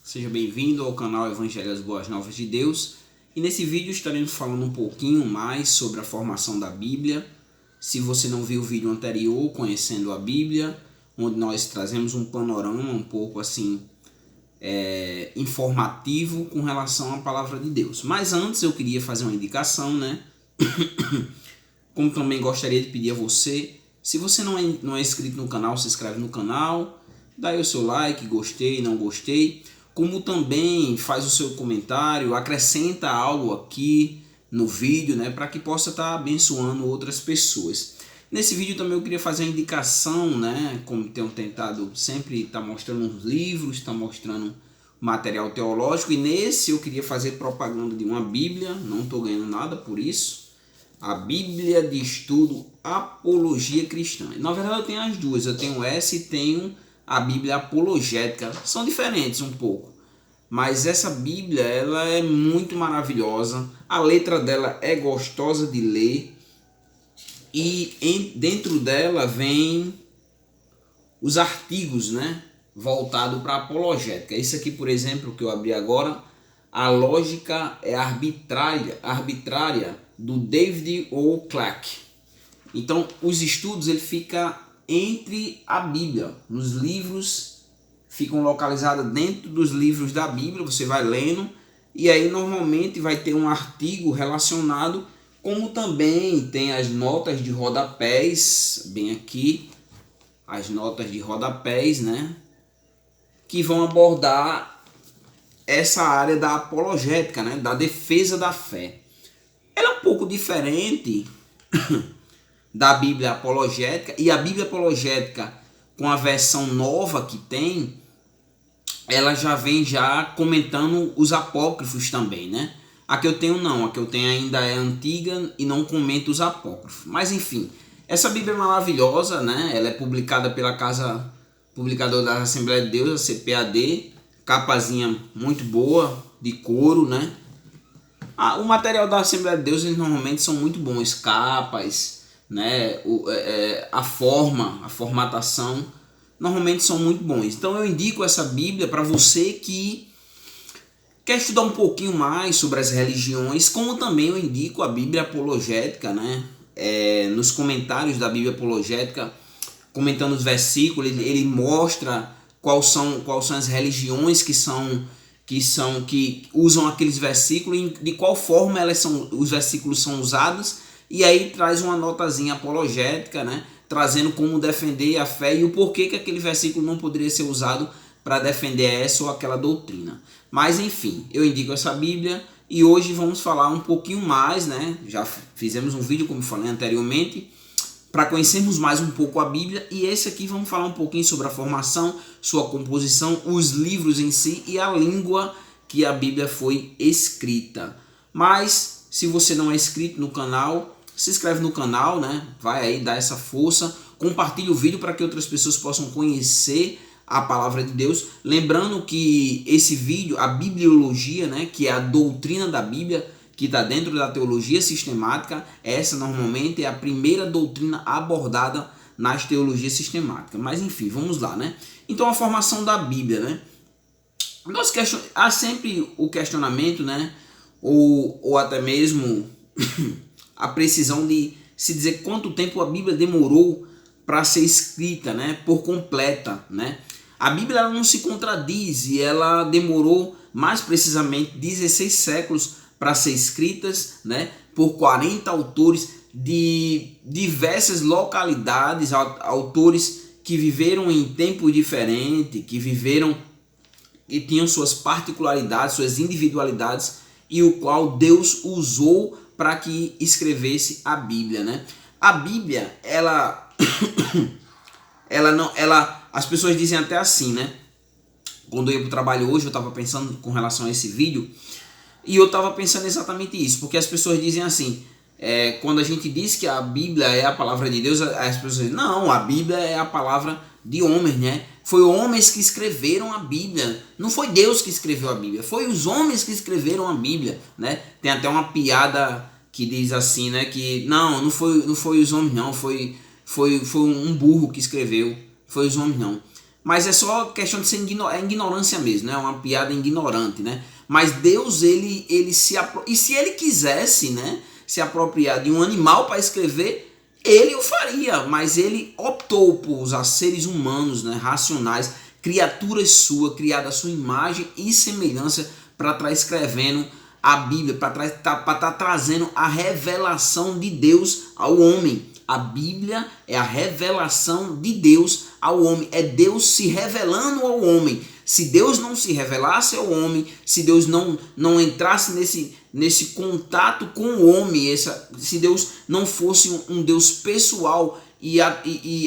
Seja bem-vindo ao canal Evangelho das Boas Novas de Deus. E nesse vídeo estaremos falando um pouquinho mais sobre a formação da Bíblia. Se você não viu o vídeo anterior, Conhecendo a Bíblia, onde nós trazemos um panorama um pouco assim informativo com relação à palavra de Deus. Mas antes eu queria fazer uma indicação, né? Como também gostaria de pedir a você, se você não é inscrito no canal, se inscreve no canal, dá aí o seu like, gostei, não gostei, como também faz o seu comentário, acrescenta algo aqui no vídeo, né, para que possa estar abençoando outras pessoas. Nesse vídeo também eu queria fazer a indicação, né, como tenho tentado sempre estar mostrando uns livros, estar mostrando material teológico, e nesse eu queria fazer propaganda de uma Bíblia, não estou ganhando nada por isso, a Bíblia de Estudo Apologia Cristã. Na verdade eu tenho as duas, eu tenho essa e tenho a Bíblia Apologética. São diferentes um pouco, mas essa Bíblia ela é muito maravilhosa, a letra dela é gostosa de ler e dentro dela vem os artigos, né, voltado para a apologética. Esse aqui, por exemplo, que eu abri agora, a lógica é arbitrária do David O. Clark. Então, os estudos ele fica entre a Bíblia, nos livros, ficam localizados dentro dos livros da Bíblia, você vai lendo, e aí normalmente vai ter um artigo relacionado, como também tem as notas de rodapés, bem aqui, as notas de rodapés, né, que vão abordar essa área da apologética, né, da defesa da fé. Ela é um pouco diferente da Bíblia Apologética, e a Bíblia Apologética, com a versão nova que tem, ela já vem já comentando os apócrifos também, né? A que eu tenho não, a que eu tenho ainda é antiga e não comenta os apócrifos. Mas enfim, essa Bíblia é maravilhosa, né? Ela é publicada pela Casa Publicadora da Assembleia de Deus, a CPAD, capazinha muito boa, de couro, né? O material da Assembleia de Deus eles normalmente são muito bons, capas, né, a formatação normalmente são muito bons. Então eu indico essa Bíblia para você que quer estudar um pouquinho mais sobre as religiões, como também eu indico a Bíblia Apologética, né, nos comentários da Bíblia Apologética, comentando os versículos, ele mostra quais são as religiões que usam aqueles versículos, de qual forma os versículos são usados, e aí traz uma notazinha apologética, né, trazendo como defender a fé e o porquê que aquele versículo não poderia ser usado para defender essa ou aquela doutrina. Mas enfim, eu indico essa Bíblia e hoje vamos falar um pouquinho mais, né, já fizemos um vídeo, como falei anteriormente, para conhecermos mais um pouco a Bíblia, e esse aqui vamos falar um pouquinho sobre a formação, sua composição, os livros em si e a língua que a Bíblia foi escrita. Mas se você não é inscrito no canal, se inscreve no canal, né? Vai aí dar essa força, compartilhe o vídeo para que outras pessoas possam conhecer a palavra de Deus. Lembrando que esse vídeo, a bibliologia, né, que é a doutrina da Bíblia, que está dentro da teologia sistemática, essa normalmente é a primeira doutrina abordada nas teologias sistemáticas. Mas enfim, vamos lá, né? Então a formação da Bíblia, né? Há sempre o questionamento, né? Ou até mesmo a precisão de se dizer quanto tempo a Bíblia demorou para ser escrita, né? Por completa, né? A Bíblia ela não se contradiz e ela demorou mais precisamente 16 séculos para ser escritas, né, por 40 autores de diversas localidades, autores que viveram em tempos diferentes, que tinham suas particularidades, suas individualidades, e o qual Deus usou para que escrevesse a Bíblia, né? A Bíblia, as pessoas dizem até assim, né? Quando eu ia para o trabalho hoje, eu estava pensando com relação a esse vídeo, e eu estava pensando exatamente isso, porque as pessoas dizem assim, quando a gente diz que a Bíblia é a palavra de Deus, as pessoas dizem, não, a Bíblia é a palavra de homens, né? Foi homens que escreveram a Bíblia, não foi Deus que escreveu a Bíblia, foi os homens que escreveram a Bíblia, né? Tem até uma piada que diz assim, né, que não foi os homens não, foi um burro que escreveu, foi os homens não. mas é só questão de ser ignorância mesmo, né? É uma piada ignorante, né? Mas Deus, ele e se ele quisesse, né, se apropriar de um animal para escrever, ele o faria, mas ele optou por usar seres humanos, né, racionais, criaturas suas, criadas à sua imagem e semelhança, para estar escrevendo a Bíblia, para estar trazendo a revelação de Deus ao homem. A Bíblia é a revelação de Deus ao homem, é Deus se revelando ao homem. Se Deus não se revelasse ao homem, se Deus não entrasse nesse contato com o homem, se Deus não fosse um Deus pessoal e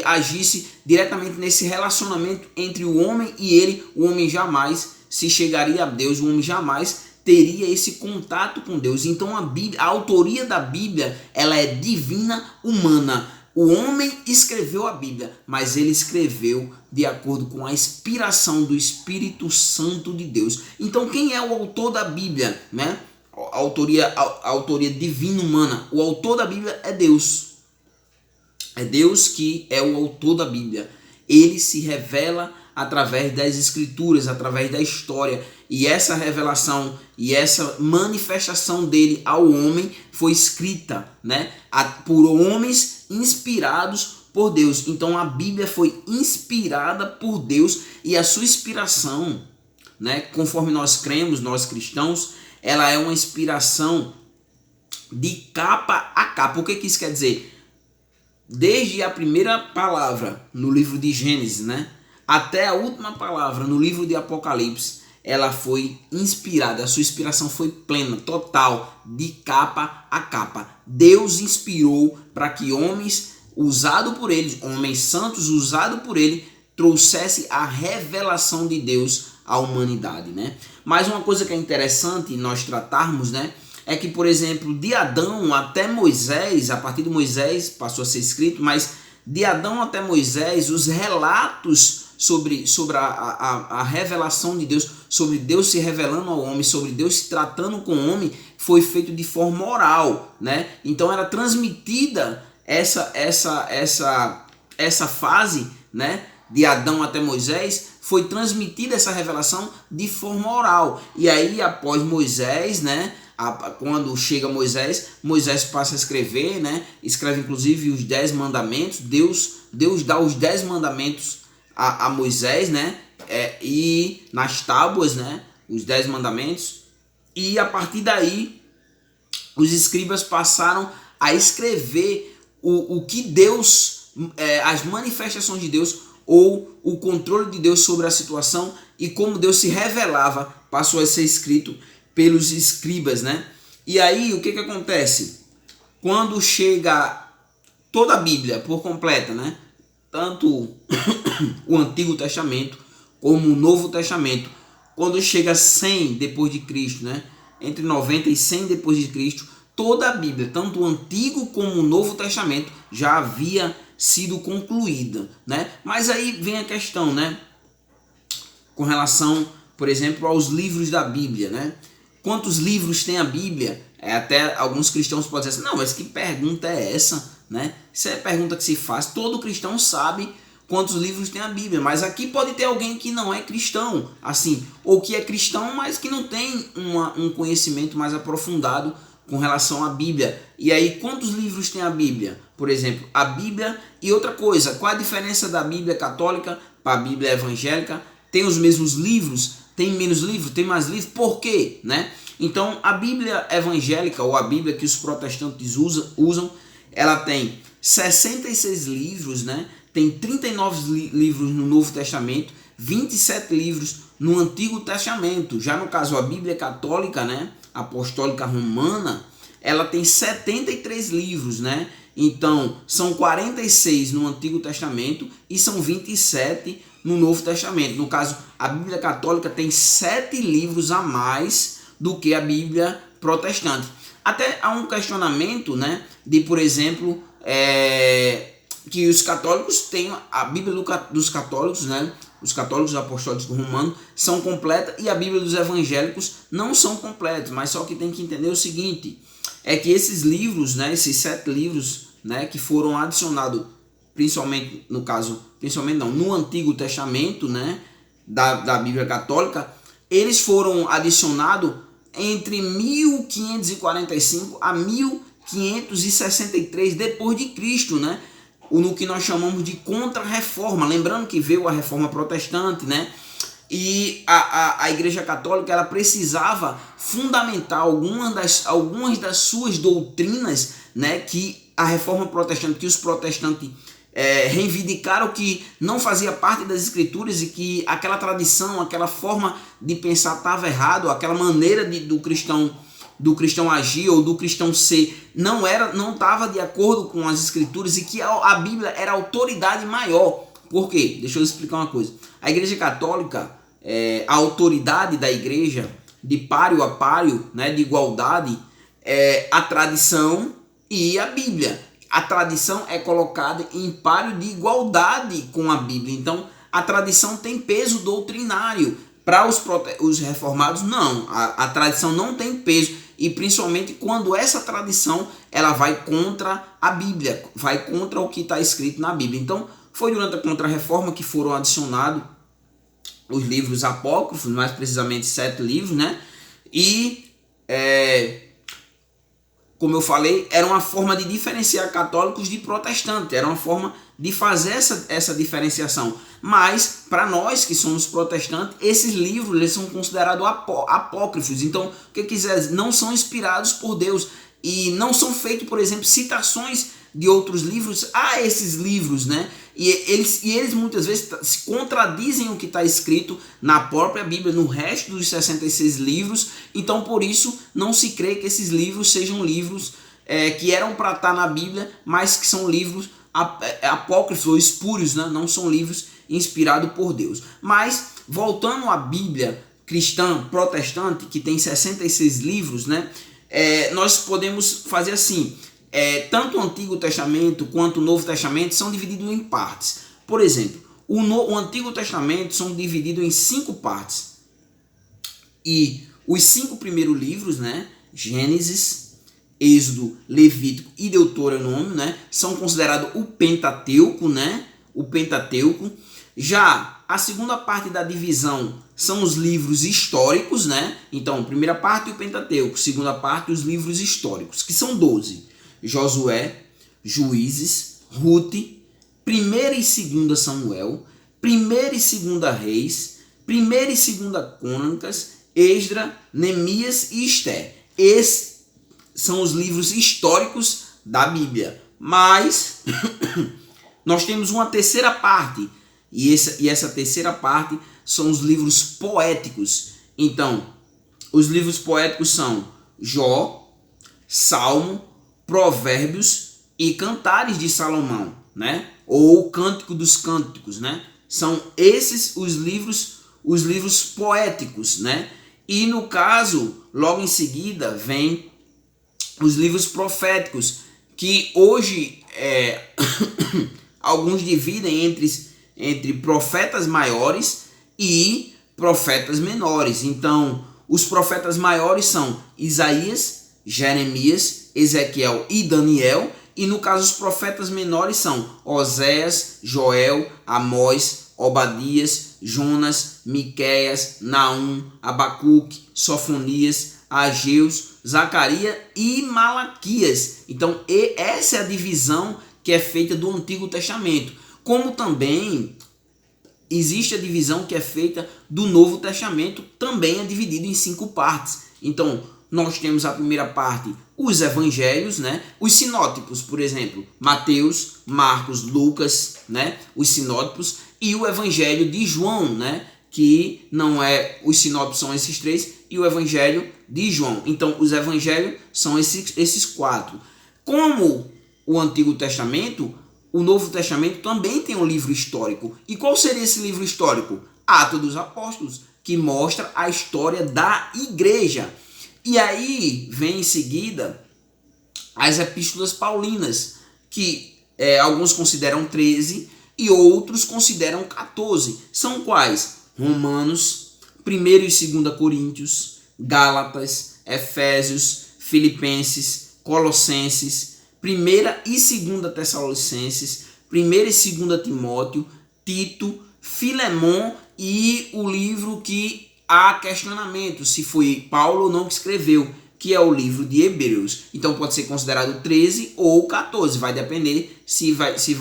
agisse diretamente nesse relacionamento entre o homem e ele, o homem jamais se chegaria a Deus, o homem jamais teria esse contato com Deus. Então a autoria da Bíblia, ela é divina, humana. O homem escreveu a Bíblia, mas ele escreveu de acordo com a inspiração do Espírito Santo de Deus. Então quem é o autor da Bíblia, né? A autoria divina, humana. O autor da Bíblia é Deus. É Deus que é o autor da Bíblia. Ele se revela através das escrituras, através da história. E essa revelação e essa manifestação dele ao homem foi escrita, né, por homens inspirados por Deus. Então a Bíblia foi inspirada por Deus, e a sua inspiração, né, conforme nós cremos, nós cristãos, ela é uma inspiração de capa a capa. O que isso quer dizer? Desde a primeira palavra no livro de Gênesis, né, até a última palavra no livro de Apocalipse, ela foi inspirada, a sua inspiração foi plena, total, de capa a capa. Deus inspirou para que homens usados por ele, homens santos usados por ele, trouxesse a revelação de Deus à humanidade, né? Mas uma coisa que é interessante nós tratarmos, né, é que, por exemplo, de Adão até Moisés, a partir de Moisés passou a ser escrito, mas de Adão até Moisés, os relatos sobre a revelação de Deus, sobre Deus se revelando ao homem, sobre Deus se tratando com o homem, foi feito de forma oral, né? Então era transmitida essa fase, né, de Adão até Moisés, foi transmitida essa revelação de forma oral. E aí após Moisés, né, quando chega Moisés passa a escrever, né, escreve inclusive os 10 mandamentos. Deus dá os 10 mandamentos a Moisés, né, e nas tábuas, né, os 10 mandamentos, e a partir daí os escribas passaram a escrever o que Deus, as manifestações de Deus, ou o controle de Deus sobre a situação, e como Deus se revelava, passou a ser escrito pelos escribas, né? E aí o que acontece? Quando chega toda a Bíblia por completa, né, tanto o Antigo Testamento como o Novo Testamento, quando chega 100 depois de Cristo, né, entre 90 e 100 depois de Cristo, toda a Bíblia, tanto o Antigo como o Novo Testamento, já havia sido concluída, né? Mas aí vem a questão, né, com relação, por exemplo, aos livros da Bíblia, né? Quantos livros tem a Bíblia? Até alguns cristãos podem dizer assim, não, mas que pergunta é essa, né? Isso é a pergunta que se faz. Todo cristão sabe quantos livros tem a Bíblia, mas aqui pode ter alguém que não é cristão, assim, ou que é cristão, mas que não tem um conhecimento mais aprofundado com relação à Bíblia. E aí, quantos livros tem a Bíblia? Por exemplo, a Bíblia. E outra coisa, qual a diferença da Bíblia católica para a Bíblia evangélica? Tem os mesmos livros? Tem menos livros? Tem mais livros? Por quê? Né? Então, a Bíblia evangélica, ou a Bíblia que os protestantes usam, ela tem 66 livros, né? Tem 39 livros no Novo Testamento, 27 livros no Antigo Testamento. Já no caso, a Bíblia católica, né, apostólica romana, ela tem 73 livros, né? Então, são 46 no Antigo Testamento e são 27 no Novo Testamento. No caso, a Bíblia católica tem 7 livros a mais do que a Bíblia protestante. Até há um questionamento, né, de, por exemplo, que os católicos têm a Bíblia dos católicos, né, os católicos apostólicos romanos são completas e a Bíblia dos evangélicos não são completas, mas só que tem que entender o seguinte, é que esses livros, né, esses 7 livros, né, que foram adicionados principalmente no caso, principalmente não, no Antigo Testamento, né, da Bíblia Católica, eles foram adicionados entre 1545 a 1563 depois de Cristo, né? No que nós chamamos de Contra-Reforma. Lembrando que veio a Reforma Protestante, né? E a Igreja Católica ela precisava fundamentar algumas das suas doutrinas, né? Que a Reforma Protestante, que os protestantes reivindicaram que não fazia parte das Escrituras e que aquela tradição, aquela forma de pensar estava errado, aquela maneira do cristão agir ou do cristão ser não estava de acordo com as Escrituras e que a Bíblia era a autoridade maior. Por quê? Deixa eu explicar uma coisa. A Igreja Católica, a autoridade da Igreja, de páreo a páreo, né, de igualdade, a tradição e a Bíblia. A tradição é colocada em páreo de igualdade com a Bíblia. Então, a tradição tem peso doutrinário. Para os reformados, não. A tradição não tem peso. E principalmente quando essa tradição ela vai contra a Bíblia, vai contra o que está escrito na Bíblia. Então, foi durante a Contra-Reforma que foram adicionados os livros apócrifos, mais precisamente 7 livros, né? E como eu falei, era uma forma de diferenciar católicos de protestantes, era uma forma de fazer essa diferenciação. Mas, para nós que somos protestantes, esses livros eles são considerados apócrifos. Então, o que quiser, não são inspirados por Deus e não são feitos, por exemplo, citações de outros livros a esses livros, né? E eles muitas vezes se contradizem o que está escrito na própria Bíblia, no resto dos 66 livros. Então, por isso, não se crê que esses livros sejam livros que eram para estar na Bíblia, mas que são livros apócrifos ou espúrios, né? Não são livros inspirados por Deus. Mas, voltando à Bíblia cristã protestante, que tem 66 livros, né? Nós podemos fazer assim. Tanto o Antigo Testamento quanto o Novo Testamento são divididos em partes. Por exemplo, o Antigo Testamento são divididos em 5 partes. E os 5 primeiros livros, né, Gênesis, Êxodo, Levítico e Deuteronômio, né, são considerados o Pentateuco, né, o Pentateuco. Já a segunda parte da divisão são os livros históricos, né? Então, primeira parte o Pentateuco, segunda parte os livros históricos, que são 12. Josué, Juízes, Ruth, 1ª e 2ª Samuel, 1ª e 2ª Reis, 1ª e 2ª Crônicas, Esdra, Neemias e Esther. Esses são os livros históricos da Bíblia. Mas nós temos uma terceira parte, e essa terceira parte são os livros poéticos. Então, os livros poéticos são Jó, Salmo, Provérbios e Cantares de Salomão, né? Ou Cântico dos Cânticos, né? São esses os livros poéticos, né? E no caso, logo em seguida, vem os livros proféticos, que hoje alguns dividem entre profetas maiores e profetas menores. Então, os profetas maiores são Isaías, Jeremias, Ezequiel e Daniel, e no caso os profetas menores são Oséias, Joel, Amós, Obadias, Jonas, Miqueias, Naum, Abacuque, Sofonias, Ageus, Zacarias e Malaquias. Então essa é a divisão que é feita do Antigo Testamento, como também existe a divisão que é feita do Novo Testamento, também é dividido em 5 partes. Então nós temos a primeira parte, os evangelhos, né? Os sinóticos, por exemplo, Mateus, Marcos, Lucas, né? Os sinóticos, e o evangelho de João, né? Que não é, os sinóticos são esses 3, e o evangelho de João. Então, os evangelhos são esses 4. Como o Antigo Testamento, o Novo Testamento também tem um livro histórico. E qual seria esse livro histórico? Atos dos Apóstolos, que mostra a história da igreja. E aí vem em seguida as epístolas paulinas, que alguns consideram 13 e outros consideram 14. São quais? Romanos, 1ª e 2ª Coríntios, Gálatas, Efésios, Filipenses, Colossenses, 1ª e 2ª Tessalonicenses, 1ª e 2ª Timóteo, Tito, Filemon e o livro que há questionamento se foi Paulo ou não que escreveu, que é o livro de Hebreus. Então pode ser considerado 13 ou 14, vai depender se vai ser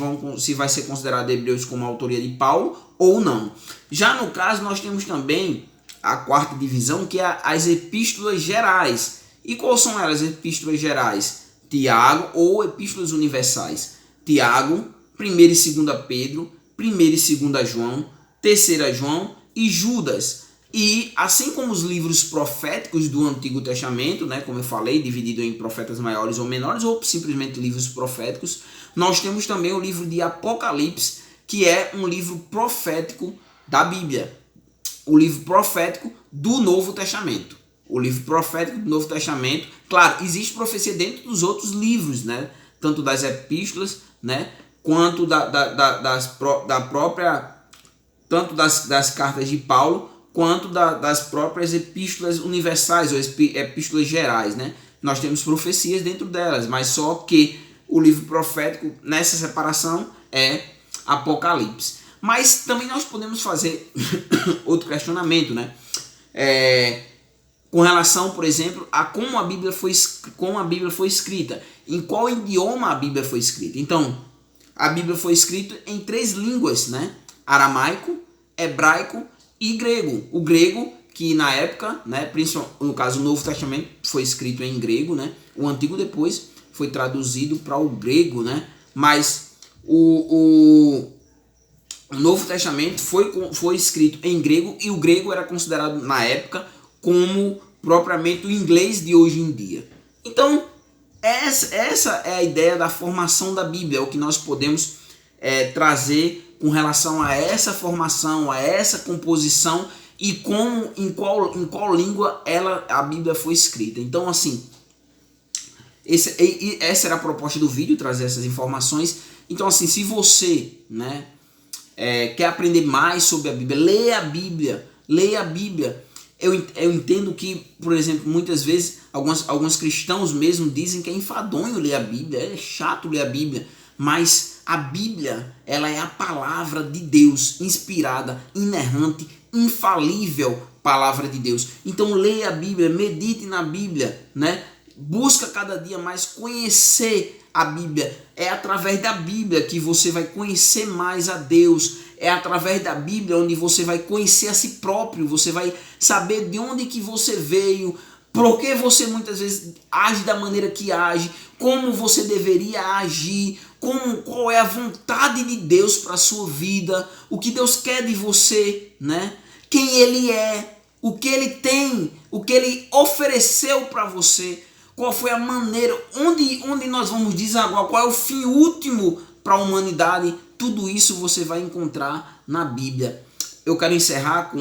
considerado Hebreus como autoria de Paulo ou não. Já no caso, nós temos também a 4ª divisão, que é as epístolas gerais. E quais são elas, as epístolas gerais? Tiago, ou epístolas universais. Tiago, 1ª e 2ª Pedro, 1ª e 2ª João, 3ª João e Judas. E assim como os livros proféticos do Antigo Testamento, né, como eu falei, dividido em profetas maiores ou menores, ou simplesmente livros proféticos, nós temos também o livro de Apocalipse, que é um livro profético da Bíblia. O livro profético do Novo Testamento. O livro profético do Novo Testamento. Claro, existe profecia dentro dos outros livros, né? Tanto das epístolas, né? Quanto das cartas de Paulo, quanto das próprias epístolas universais ou epístolas gerais, né? Nós temos profecias dentro delas, mas só que o livro profético nessa separação é Apocalipse. Mas também nós podemos fazer outro questionamento, né? Com relação, por exemplo, a como a Bíblia foi escrita, em qual idioma a Bíblia foi escrita. Então, a Bíblia foi escrita em 3 línguas, né? Aramaico, hebraico e grego. O grego, que na época, né, no caso o Novo Testamento foi escrito em grego, né? O Antigo depois foi traduzido para o grego, né? Mas o Novo Testamento foi escrito em grego, e o grego era considerado na época como propriamente o inglês de hoje em dia. Então, essa é a ideia da formação da Bíblia, é o que nós podemos trazer com relação a essa formação, a essa composição e em qual língua a Bíblia foi escrita. Então, assim, essa era a proposta do vídeo, trazer essas informações. Então, assim, se você, né, quer aprender mais sobre a Bíblia, leia a Bíblia. Eu entendo que, por exemplo, muitas vezes alguns cristãos mesmo dizem que é enfadonho ler a Bíblia, é chato ler a Bíblia, mas a Bíblia, ela é a palavra de Deus, inspirada, inerrante, infalível palavra de Deus. Então leia a Bíblia, medite na Bíblia, né? Busca cada dia mais conhecer a Bíblia. É através da Bíblia que você vai conhecer mais a Deus. É através da Bíblia onde você vai conhecer a si próprio. Você vai saber de onde que você veio, por que você muitas vezes age da maneira que age, como você deveria agir, qual é a vontade de Deus para a sua vida, o que Deus quer de você, né? Quem Ele é, o que Ele tem, o que Ele ofereceu para você, qual foi a maneira, onde nós vamos desaguar, qual é o fim último para a humanidade. Tudo isso você vai encontrar na Bíblia. Eu quero encerrar com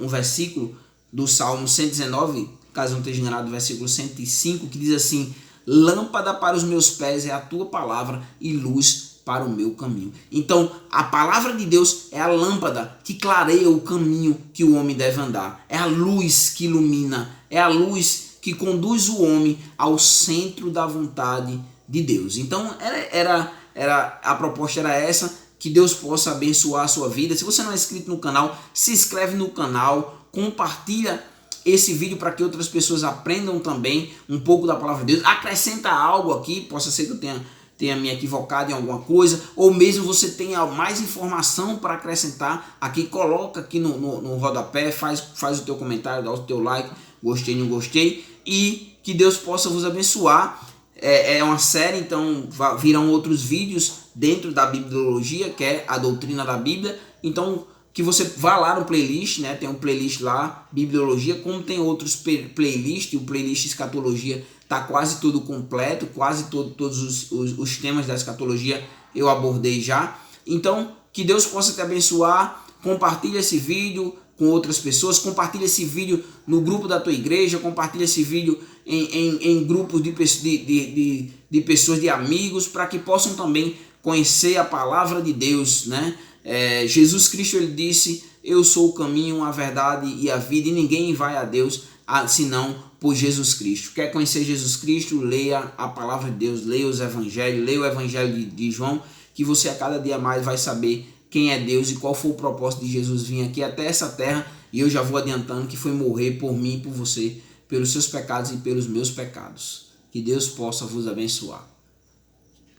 um versículo do Salmo 119, caso não esteja enganado, versículo 105, que diz assim: lâmpada para os meus pés é a tua palavra e luz para o meu caminho. Então, a palavra de Deus é a lâmpada que clareia o caminho que o homem deve andar. É a luz que ilumina, é a luz que conduz o homem ao centro da vontade de Deus. Então, a proposta era essa, que Deus possa abençoar a sua vida. Se você não é inscrito no canal, se inscreve no canal, compartilha esse vídeo para que outras pessoas aprendam também um pouco da palavra de Deus. Acrescenta algo aqui, possa ser que eu tenha me equivocado em alguma coisa, ou mesmo você tenha mais informação para acrescentar aqui, coloca aqui no rodapé, faz o teu comentário, dá o teu like, gostei, não gostei, e que Deus possa vos abençoar. É uma série, então virão outros vídeos dentro da bibliologia, que é a doutrina da Bíblia. Então, que você vá lá no playlist, né? Tem um playlist lá, bibliologia, como tem outros playlists. O playlist escatologia está quase tudo completo, quase todos os temas da escatologia eu abordei já. Então, que Deus possa te abençoar. Compartilha esse vídeo com outras pessoas, compartilha esse vídeo no grupo da tua igreja, compartilha esse vídeo em grupos de pessoas, de amigos, para que possam também conhecer a palavra de Deus, né? Jesus Cristo, ele disse: eu sou o caminho, a verdade e a vida, e ninguém vai a Deus senão por Jesus Cristo. Quer conhecer Jesus Cristo? Leia a palavra de Deus, leia os evangelhos, leia o evangelho de João, que você a cada dia mais vai saber quem é Deus e qual foi o propósito de Jesus vir aqui até essa terra. E eu já vou adiantando que foi morrer por mim e por você, pelos seus pecados e pelos meus pecados. Que Deus possa vos abençoar.